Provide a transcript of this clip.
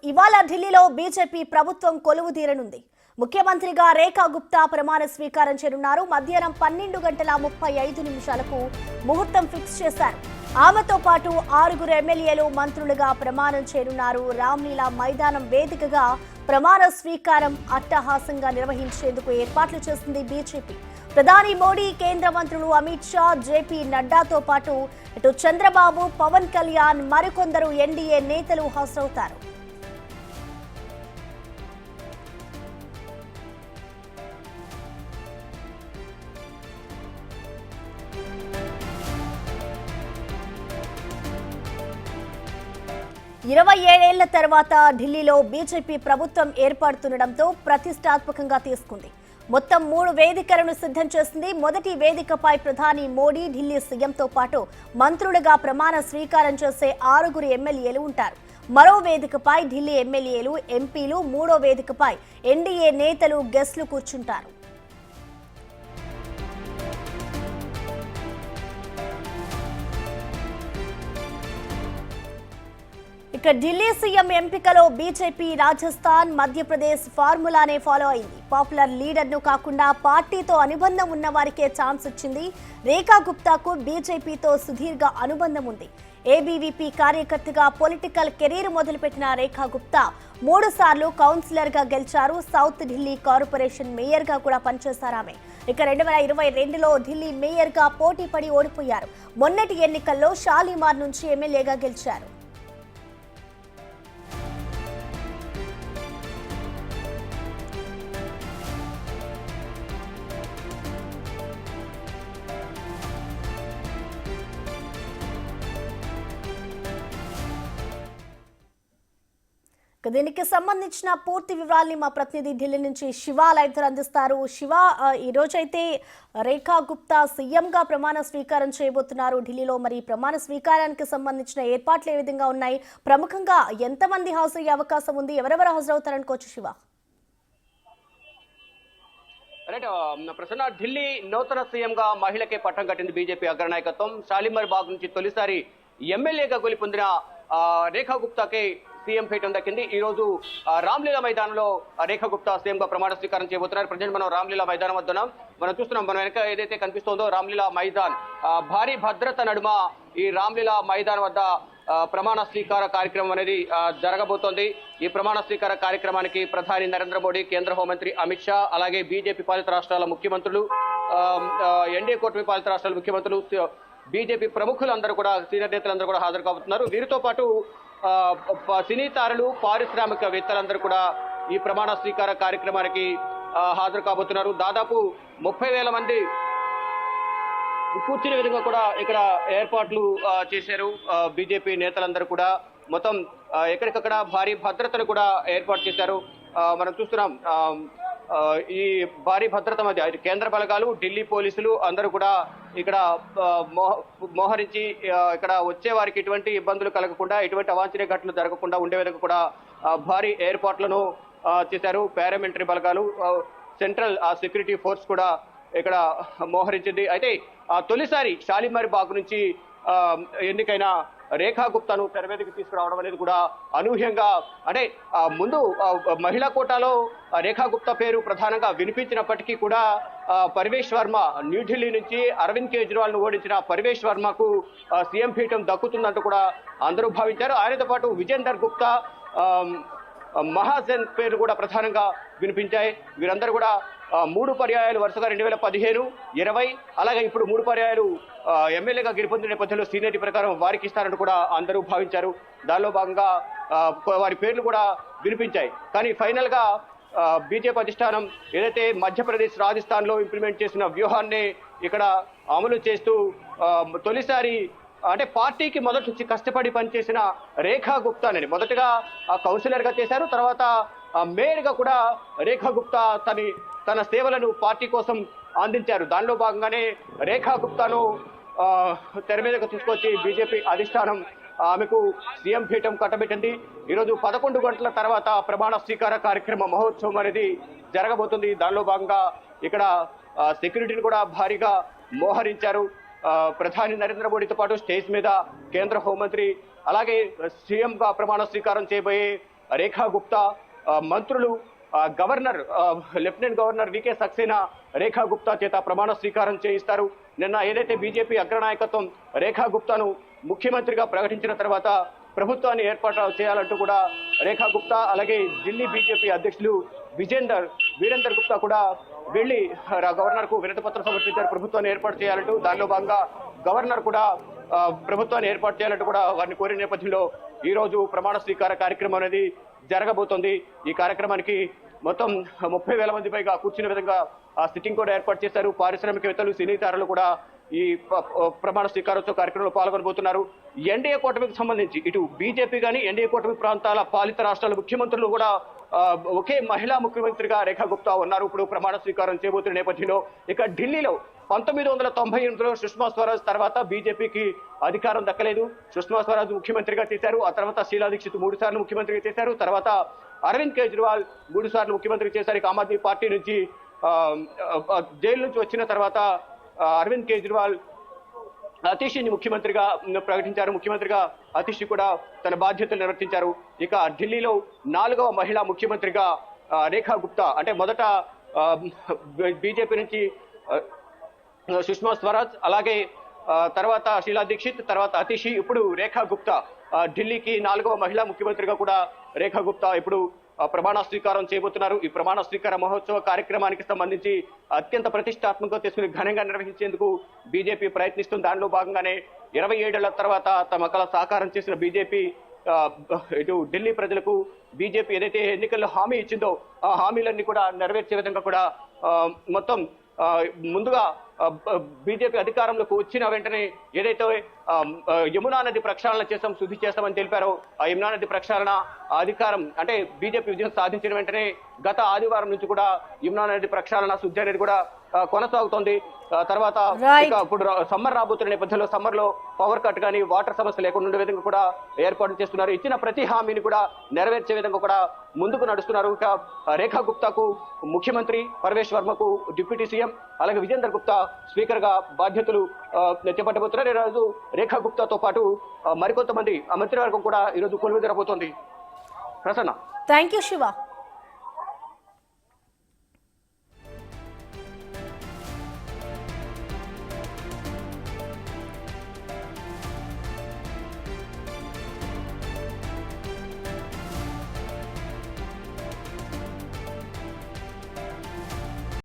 ఇవాళ ఢిల్లీలో బీజేపీ ప్రభుత్వం కొలువు తీరనుంది. ముఖ్యమంత్రిగా రేఖా గుప్తా ప్రమాణ స్వీకారం చేయనున్నారు. మధ్యాహ్నం 12:35 ముహూర్తం ఫిక్స్ చేశారు. ఆమెతో పాటు 6 ఎమ్మెల్యేలు మంత్రులుగా ప్రమాణం చేయనున్నారు. రామ్లీలా మైదానం వేదికగా ప్రమాణ స్వీకారం అట్టహాసంగా నిర్వహించేందుకు ఏర్పాట్లు చేసింది బీజేపీ. ప్రధాని మోడీ, కేంద్ర మంత్రులు అమిత్ షా, జేపీ నడ్డాతో పాటు ఇటు చంద్రబాబు, పవన్ కళ్యాణ్, మరికొందరు ఎన్డీఏ నేతలు హాజరవుతారు. 27 ఏళ్ల తర్వాత ఢిల్లీలో బీజేపీ ప్రభుత్వం ఏర్పడుతుండటంతో ప్రతిష్టాత్మకంగా తీసుకుంది. మొత్తం 3 వేదికలను సిద్ధం చేసింది. మొదటి వేదికపై ప్రధాని మోడీ, ఢిల్లీ సీఎంతో పాటు మంత్రులుగా ప్రమాణ స్వీకారం చేసే 6 ఎమ్మెల్యేలు ఉంటారు. మరో వేదికపై ఢిల్లీ ఎమ్మెల్యేలు, ఎంపీలు, మూడో వేదికపై ఎన్డీఏ నేతలు, గెస్టులు కూర్చుంటారు. ఇక ఢిల్లీ సీఎం ఎంపికలో బీజేపీ రాజస్థాన్, మధ్యప్రదేశ్ ఫార్ములానే ఫాలో అయింది. పాపులర్ లీడర్ను కాకుండా పార్టీతో అనుబంధం ఉన్న వారికే ఛాన్స్ ఇచ్చింది. రేఖా గుప్తాకు బీజేపీతో సుదీర్ఘ అనుబంధం ఉంది. ఏబీవీపీ కార్యకర్తగా పొలిటికల్ కెరీర్ మొదలుపెట్టిన రేఖా గుప్తా 3 సార్లు కౌన్సిలర్గా గెలిచారు. సౌత్ ఢిల్లీ కార్పొరేషన్ మేయర్గా కూడా పనిచేశారు ఆమె. ఇక 2022లో ఢిల్లీ మేయర్గా పోటీ పడి ఓడిపోయారు. మొన్నటి ఎన్నికల్లో షాలిమార్ నుంచి ఎమ్మెల్యేగా గెలిచారు. దీనికి సంబంధించిన పూర్తి వివరాల్ని మా ప్రతినిధి ఢిల్లీ నుంచి శివ లైవ్ అందిస్తారు. శివ, ఈ రోజైతే రేఖా గుప్తా సీఎంగా ప్రమాణ స్వీకారం చేయబోతున్నారు ఢిల్లీలో. మరి ప్రమాణ స్వీకారానికి సంబంధించిన ఏర్పాట్లు ఏ విధంగా ఉన్నాయి? ప్రముఖంగా ఎంతమంది హాజరయ్యే అవకాశం ఉంది? ఎవరెవరు హాజరవుతారనుకోవచ్చు శివ? ప్రసన్న, ఢిల్లీ నూతన సీఎంగా మహిళకే పట్టం కట్టింది బీజేపీ అగ్రనాయకత్వం. షాలిమార్ బాగ్ నుంచి తొలిసారి ఎమ్మెల్యేగా గెలుపొందిన రేఖా గుప్తాకే సీఎం పీఠం దక్కింది. ఈ రోజు రామ్లీలా మైదానంలో రేఖా గుప్తా సీఎంగా ప్రమాణ స్వీకారం చేయబోతున్నారు. ప్రజెంట్ మనం రామ్లీలా మైదానం వద్ద మనం చూస్తున్నాం. మనం వెనక ఏదైతే కనిపిస్తుందో రామ్లీలా మైదాన్, భారీ భద్రత నడుమ ఈ రామ్లీలా మైదానం వద్ద ప్రమాణ స్వీకార కార్యక్రమం అనేది జరగబోతోంది. ఈ ప్రమాణ స్వీకార కార్యక్రమానికి ప్రధాని నరేంద్ర మోడీ, కేంద్ర హోంమంత్రి అమిత్ షా, అలాగే బీజేపీ పాలిత రాష్ట్రాల ముఖ్యమంత్రులు, ఎన్డీఏ కూటమి పాలిత రాష్ట్రాల ముఖ్యమంత్రులు, బీజేపీ ప్రముఖులందరూ కూడా, సీనియర్ నేతలందరూ కూడా హాజరు కాబోతున్నారు. వీరితో పాటు సినీ తారలు, పారిశ్రామికవేత్తలందరూ కూడా ఈ ప్రమాణ స్వీకార కార్యక్రమానికి హాజరు కాబోతున్నారు. దాదాపు 30,000 మంది కూర్చునే విధంగా కూడా ఇక్కడ ఏర్పాట్లు చేశారు బీజేపీ నేతలందరూ కూడా. మొత్తం ఎక్కడికక్కడ భారీ భద్రతను కూడా ఏర్పాటు చేశారు. మనం చూస్తున్నాం ఈ భారీ భద్రత మధ్య కేంద్ర బలగాలు, ఢిల్లీ పోలీసులు అందరూ కూడా ఇక్కడ మోహరించి ఇక్కడ వచ్చే వారికి ఎటువంటి ఇబ్బందులు కలగకుండా, ఎటువంటి అవాంఛనీయ ఘటనలు జరగకుండా ఉండే విధంగా కూడా భారీ ఏర్పాట్లను చేశారు. పారామిలిటరీ బలగాలు, సెంట్రల్ సెక్యూరిటీ ఫోర్స్ కూడా ఇక్కడ మోహరించింది. అయితే తొలిసారి షాలిమార్ బాగ్ నుంచి ఎన్నికైన రేఖా గుప్తాను తెరవేదికి తీసుకురావడం అనేది కూడా అనూహ్యంగా, అంటే ముందు మహిళా కోటాలో రేఖా గుప్తా పేరు ప్రధానంగా వినిపించినప్పటికీ కూడా పర్వేష్ వర్మ, న్యూఢిల్లీ నుంచి అరవింద్ కేజ్రీవాల్ ను ఓడించిన పర్వేష్ వర్మకు సీఎం పీఠం దక్కుతుందంటూ కూడా అందరూ భావించారు. ఆయనతో పాటు విజేందర్ గుప్తా, మహాజన్ పేరు కూడా ప్రధానంగా వినిపించాయి. వీరందరూ కూడా 3 పర్యాయాలు వరుసగా 2015, 20, అలాగే ఇప్పుడు 3 పర్యాయాలు ఎమ్మెల్యేగా గెలుపొందిన నేపథ్యంలో సీనియరిటీ ప్రకారం వారికి ఇస్తారంటూ కూడా అందరూ భావించారు. దానిలో భాగంగా వారి పేర్లు కూడా వినిపించాయి. కానీ ఫైనల్ గా బీజేపీ అధిష్టానం ఏదైతే మధ్యప్రదేశ్, రాజస్థాన్ లో ఇంప్లిమెంట్ చేసిన వ్యూహాన్ని ఇక్కడ అమలు చేస్తూ తొలిసారి, అంటే పార్టీకి మొదటి నుంచి కష్టపడి పనిచేసిన రేఖా గుప్తాని మొదటగా కౌన్సిలర్ గా చేశారు. తర్వాత మేయర్ గా కూడా రేఖా గుప్తా తన సేవలను పార్టీ కోసం అందించారు. దానిలో భాగంగానే రేఖా గుప్తాను తెర మీదకు తీసుకొచ్చి బీజేపీ అధిష్టానం ఆమెకు సీఎం పీఠం కట్టబెట్టింది. ఈరోజు 11 గంటల తర్వాత ప్రమాణ స్వీకార కార్యక్రమ మహోత్సవం అనేది జరగబోతుంది. దానిలో భాగంగా ఇక్కడ సెక్యూరిటీని కూడా భారీగా మోహరించారు. ప్రధాని నరేంద్ర మోడీతో పాటు స్టేజ్ మీద కేంద్ర హోంమంత్రి, అలాగే సీఎంగా ప్రమాణ స్వీకారం చేయబోయే రేఖా గుప్తా, మంత్రులు, governor, lieutenant governor V K Saxena Rekha Gupta చేత ప్రమాణ స్వీకారం చేయిస్తారు. నిన్న ఏదైతే బీజేపీ అగ్రనాయకత్వం రేఖా గుప్తాను ముఖ్యమంత్రిగా ప్రకటించిన తర్వాత ప్రభుత్వాన్ని ఏర్పాటు చేయాలంటూ కూడా రేఖా గుప్తా, అలాగే ఢిల్లీ బీజేపీ అధ్యక్షులు వీరేందర్ గుప్తా కూడా వెళ్లి గవర్నర్ కు వినతి పత్రం సమర్పించారు ప్రభుత్వాన్ని ఏర్పాటు చేయాలంటూ. దానిలో భాగంగా గవర్నర్ కూడా ప్రభుత్వాన్ని ఏర్పాటు చేయాలంటూ కూడా వారిని కోరిన నేపథ్యంలో ఈ రోజు ప్రమాణ స్వీకార కార్యక్రమం అనేది జరగబోతోంది. ఈ కార్యక్రమానికి మొత్తం 30,000 మంది పైగా కూర్చునే విధంగా సిట్టింగ్ కూడా ఏర్పాటు చేశారు. పారిశ్రామికవేత్తలు, సినీ తారలు కూడా ఈ ప్రమాణ స్వీకారోత్సవ కార్యక్రమంలో పాల్గొనబోతున్నారు. ఎన్డీఏ కూటమికి సంబంధించి ఇటు బీజేపీ కానీ ఎన్డీఏ కూటమి ప్రాంతాల పాలిత రాష్ట్రాల ముఖ్యమంత్రులు కూడా ఒకే మహిళా ముఖ్యమంత్రిగా రేఖా గుప్తా ఉన్నారు. ఇప్పుడు ప్రమాణ స్వీకారం చేయబోతున్న నేపథ్యంలో ఇక ఢిల్లీలో 1998లో సుష్మా స్వరాజ్ తర్వాత బీజేపీకి అధికారం దక్కలేదు. సుష్మా స్వరాజ్ ముఖ్యమంత్రిగా చేశారు. ఆ తర్వాత షీలా దీక్షిత్ 3 సార్లు ముఖ్యమంత్రిగా చేశారు. తర్వాత అరవింద్ కేజ్రీవాల్ 3 సార్లు ముఖ్యమంత్రి చేశారు. ఆమ్ ఆద్మీ పార్టీ నుంచి జైలు నుంచి వచ్చిన తర్వాత అరవింద్ కేజ్రీవాల్ అతీషిని ముఖ్యమంత్రిగా ప్రకటించారు. ముఖ్యమంత్రిగా అతీషి కూడా తన బాధ్యతలు నిర్వర్తించారు. ఇక ఢిల్లీలో 4వ మహిళా ముఖ్యమంత్రిగా రేఖా గుప్తా, అంటే మొదట బీజేపీ నుంచి సుష్మా స్వరాజ్, అలాగే తర్వాత షీలా దీక్షిత్, తర్వాత అతీషి, ఇప్పుడు రేఖా గుప్తా. ఢిల్లీకి 4వ మహిళా ముఖ్యమంత్రిగా కూడా రేఖా గుప్తా ఇప్పుడు ప్రమాణ స్వీకారం చేయబోతున్నారు. ఈ ప్రమాణ స్వీకార మహోత్సవ కార్యక్రమానికి సంబంధించి అత్యంత ప్రతిష్టాత్మకంగా తీసుకుని ఘనంగా నిర్వహించేందుకు బీజేపీ ప్రయత్నిస్తుంది. దానిలో భాగంగానే 27 ఏళ్ల తర్వాత తమ కళ సాకారం చేసిన బీజేపీ ఇటు ఢిల్లీ ప్రజలకు బీజేపీ ఏదైతే ఎన్నికల్లో హామీ ఇచ్చిందో ఆ హామీలన్నీ కూడా నెరవేర్చే విధంగా కూడా మొత్తం ముందుగా బీజేపీ అధికారంలోకి వచ్చిన వెంటనే ఏదైతే యమునా నది ప్రక్షాళన చేస్తాం, శుద్ధి చేస్తామని తెలిపారో ఆ యమునా నది ప్రక్షాళన అధికారం అంటే బీజేపీ విజయం సాధించిన వెంటనే గత ఆదివారం నుంచి కూడా యమునా నది ప్రక్షాళన శుద్ధి అనేది కూడా కొనసాగుతోంది. తర్వాత ఇప్పుడు సమ్మర్ రాబోతున్న నేపథ్యంలో సమ్మర్ లో పవర్ కట్ కానీ వాటర్ సమస్య లేకుండా ఉండే విధంగా కూడా ఏర్పాటు చేస్తున్నారు. ఇచ్చిన ప్రతి హామీని కూడా నెరవేర్చే విధంగా కూడా ముందుకు నడుస్తున్నారు. ఇక రేఖా గుప్తాకు ముఖ్యమంత్రి, పరమేశ్ వర్మకు డిప్యూటీ సీఎం, అలాగే విజేందర్ గుప్తా స్పీకర్ గా బాధ్యతలు చేపట్టబోతున్నారు. ఈరోజు రేఖా గుప్తాతో పాటు మరికొంతమంది మంత్రివర్గం కూడా ఈరోజు కొలువుదీరబోతోంది. ప్రసన్న. Thank you Shiva.